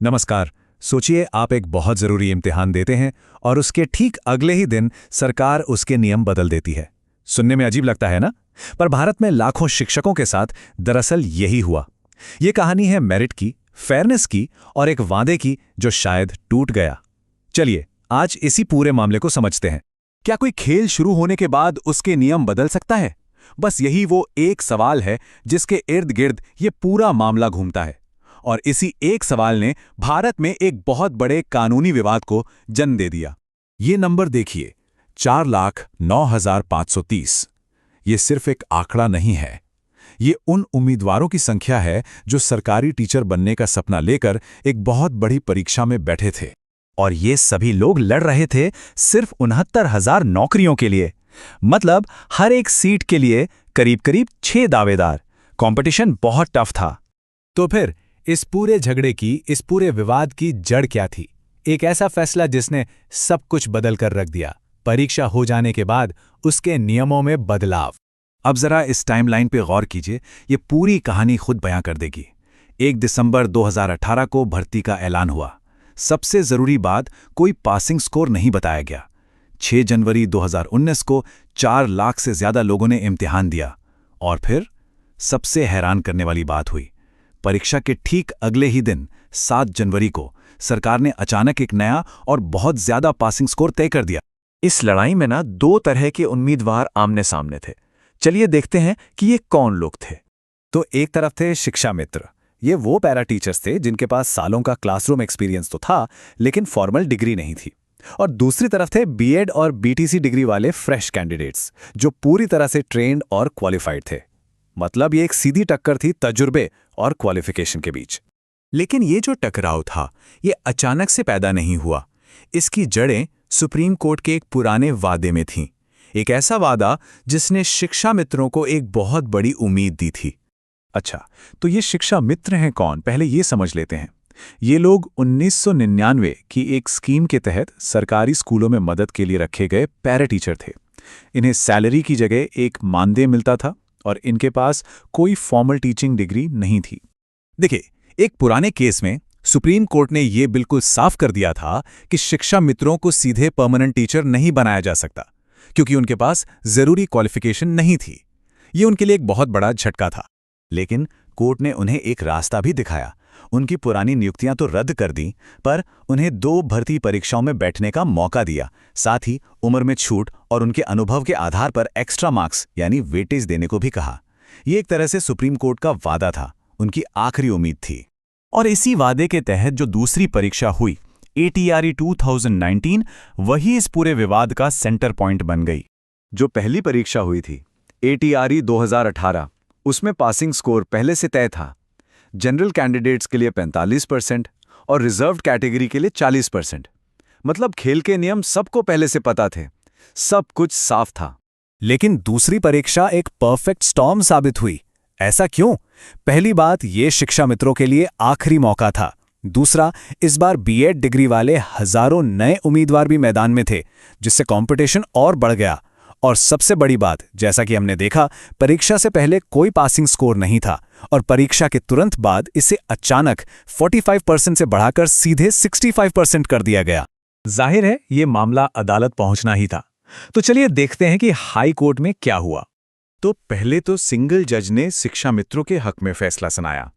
नमस्कार। सोचिए आप एक बहुत ज़रूरी इम्तिहान देते हैं और उसके ठीक अगले ही दिन सरकार उसके नियम बदल देती है। सुनने में अजीब लगता है ना? पर भारत में लाखों शिक्षकों के साथ दरअसल यही हुआ। ये कहानी है मेरिट की, फेयरनेस की और एक वादे की जो शायद टूट गया। चलिए आज इसी पूरे मामले को समझते हैं। क्या कोई खेल शुरू होने के बाद उसके नियम बदल सकता है? बस यही वो एक सवाल है जिसके इर्द गिर्द ये पूरा मामला घूमता है। और इसी एक सवाल ने भारत में एक बहुत बड़े कानूनी विवाद को जन्म दे दिया। ये नंबर देखिए, 4,09,530। ये सिर्फ एक आंकड़ा नहीं है। ये उन उम्मीदवारों की संख्या है जो सरकारी टीचर बनने का सपना लेकर एक बहुत बड़ी परीक्षा में बैठे थे। और ये सभी लोग लड़ रहे थे सिर्फ 69,000 नौकरियों के लिए। मतलब हर एक सीट के लिए करीब करीब 6 दावेदार। कंपटीशन बहुत टफ था। तो फिर इस पूरे झगड़े की, इस पूरे विवाद की जड़ क्या थी? एक ऐसा फैसला जिसने सब कुछ बदल कर रख दिया। परीक्षा हो जाने के बाद उसके नियमों में बदलाव। अब जरा इस टाइमलाइन पे गौर कीजिए, ये पूरी कहानी खुद बयां कर देगी। 1 दिसंबर 2018 को भर्ती का ऐलान हुआ। सबसे जरूरी बात, कोई पासिंग स्कोर नहीं बताया गया। 6 जनवरी 2019 को 4 लाख से ज्यादा लोगों ने इम्तिहान दिया। और फिर सबसे हैरान करने वाली बात हुई। परीक्षा के ठीक अगले ही दिन 7 जनवरी को सरकार ने अचानक एक नया और बहुत ज्यादा पासिंग स्कोर तय कर दिया। इस लड़ाई में ना 2 तरह के उम्मीदवार आमने सामने थे। चलिए देखते हैं कि ये कौन लोग थे। तो एक तरफ थे शिक्षा मित्र। ये वो पैरा टीचर्स थे जिनके पास सालों का क्लासरूम एक्सपीरियंस तो था, लेकिन फॉर्मल डिग्री नहीं थी। और दूसरी तरफ थे बीएड और बीटीसी डिग्री वाले फ्रेश कैंडिडेट्स, जो पूरी तरह से ट्रेन्ड और क्वालिफाइड थे। मतलब ये एक सीधी टक्कर थी तजुर्बे और क्वालिफिकेशन के बीच। लेकिन ये जो टकराव था, ये अचानक से पैदा नहीं हुआ। इसकी जड़ें सुप्रीम कोर्ट के एक पुराने वादे में थीं। एक ऐसा वादा जिसने शिक्षा मित्रों को एक बहुत बड़ी उम्मीद दी थी। अच्छा, तो ये शिक्षा मित्र हैं कौन? पहले ये समझ लेते हैं। ये लोग 1999 की एक स्कीम के तहत सरकारी स्कूलों में मदद के लिए रखे गए पैरा टीचर थे। इन्हें सैलरी की जगह एक मानदेय मिलता था और इनके पास कोई फॉर्मल टीचिंग डिग्री नहीं थी। देखिए, एक पुराने केस में सुप्रीम कोर्ट ने यह बिल्कुल साफ कर दिया था कि शिक्षा मित्रों को सीधे परमानेंट टीचर नहीं बनाया जा सकता, क्योंकि उनके पास जरूरी क्वालिफिकेशन नहीं थी। ये उनके लिए एक बहुत बड़ा झटका था। लेकिन कोर्ट ने उन्हें एक रास्ता भी दिखाया। उनकी पुरानी नियुक्तियां तो रद्द कर दी, पर उन्हें 2 भर्ती परीक्षाओं में बैठने का मौका दिया। साथ ही उम्र में छूट और उनके अनुभव के आधार पर एक्स्ट्रा मार्क्स यानी वेटेज देने को भी कहा। ये एक तरह से सुप्रीम कोर्ट का वादा था, उनकी आखिरी उम्मीद थी। और इसी वादे के तहत जो दूसरी परीक्षा हुई, ATRE 2019, वही इस पूरे विवाद का सेंटर पॉइंट बन गई। जो पहली परीक्षा हुई थी, ATRE 2018, उसमें पासिंग स्कोर पहले से तय था। जनरल कैंडिडेट्स के लिए 45% और रिजर्व्ड कैटेगरी के लिए 40%। मतलब खेल के नियम सबको पहले से पता थे, सब कुछ साफ था। लेकिन दूसरी परीक्षा एक परफेक्ट स्टॉर्म साबित हुई। ऐसा क्यों? पहली बात, ये शिक्षा मित्रों के लिए आखिरी मौका था। दूसरा, इस बार बीएड डिग्री वाले हजारों नए उम्मीदवार भी मैदान में थे, जिससे कंपटीशन और बढ़ गया। और सबसे बड़ी बात, जैसा कि हमने देखा, परीक्षा से पहले कोई पासिंग स्कोर नहीं था और परीक्षा के तुरंत बाद इसे अचानक 45% से बढ़ाकर सीधे 65% कर दिया गया। जाहिर है ये मामला अदालत पहुंचना ही था। तो चलिए देखते हैं कि हाई कोर्ट में क्या हुआ। तो पहले तो सिंगल जज ने शिक्षा मित्रों के हक में फैसला सुनाया।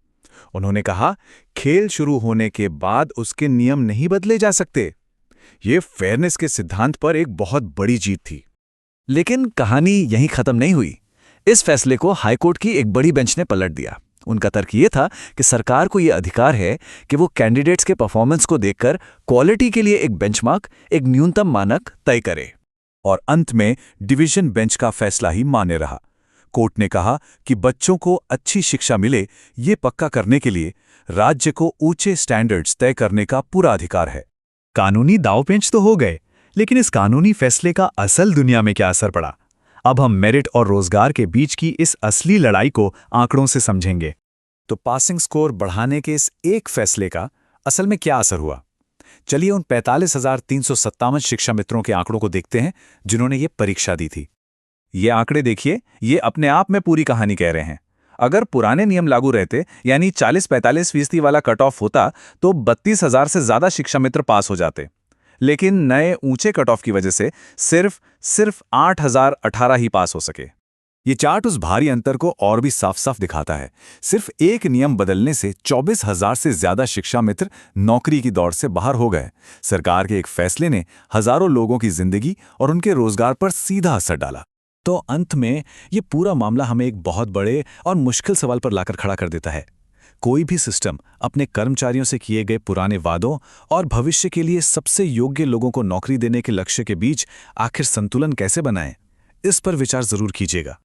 उन्होंने कहा, खेल शुरू होने के बाद उसके नियम नहीं बदले जा सकते। ये फेयरनेस के सिद्धांत पर एक बहुत बड़ी जीत थी। लेकिन कहानी यहीं खत्म नहीं हुई। इस फैसले को हाईकोर्ट की एक बड़ी बेंच ने पलट दिया। उनका तर्क ये था कि सरकार को यह अधिकार है कि वो कैंडिडेट्स के परफॉर्मेंस को देखकर क्वालिटी के लिए एक बेंचमार्क, एक न्यूनतम मानक तय करे। और अंत में डिवीजन बेंच का फैसला ही मान्य रहा। कोर्ट ने कहा कि बच्चों को अच्छी शिक्षा मिले, ये पक्का करने के लिए राज्य को ऊंचे स्टैंडर्ड्स तय करने का पूरा अधिकार है। कानूनी दांवपेच तो हो गए, लेकिन इस कानूनी फैसले का असल दुनिया में क्या असर पड़ा? अब हम मेरिट और रोजगार के बीच की इस असली लड़ाई को आंकड़ों से समझेंगे। तो पासिंग स्कोर बढ़ाने के इस एक फैसले का असल में क्या असर हुआ? चलिए उन 45,357 शिक्षा मित्रों के आंकड़ों को देखते हैं जिन्होंने ये परीक्षा दी थी। ये आंकड़े देखिए, ये अपने आप में पूरी कहानी कह रहे हैं। अगर पुराने नियम लागू रहते, यानी 40-45% वाला कट ऑफ होता, तो 32,000 से ज्यादा शिक्षा मित्र पास हो जाते। लेकिन नए ऊंचे कट ऑफ की वजह से सिर्फ 8,018 ही पास हो सके। ये चार्ट उस भारी अंतर को और भी साफ साफ दिखाता है। सिर्फ एक नियम बदलने से 24,000 से ज्यादा शिक्षा मित्र नौकरी की दौड़ से बाहर हो गए। सरकार के एक फैसले ने हजारों लोगों की जिंदगी और उनके रोजगार पर सीधा असर डाला। तो अंत में ये पूरा मामला हमें एक बहुत बड़े और मुश्किल सवाल पर लाकर खड़ा कर देता है। कोई भी सिस्टम अपने कर्मचारियों से किए गए पुराने वादों और भविष्य के लिए सबसे योग्य लोगों को नौकरी देने के लक्ष्य के बीच आखिर संतुलन कैसे बनाए, इस पर विचार जरूर कीजिएगा।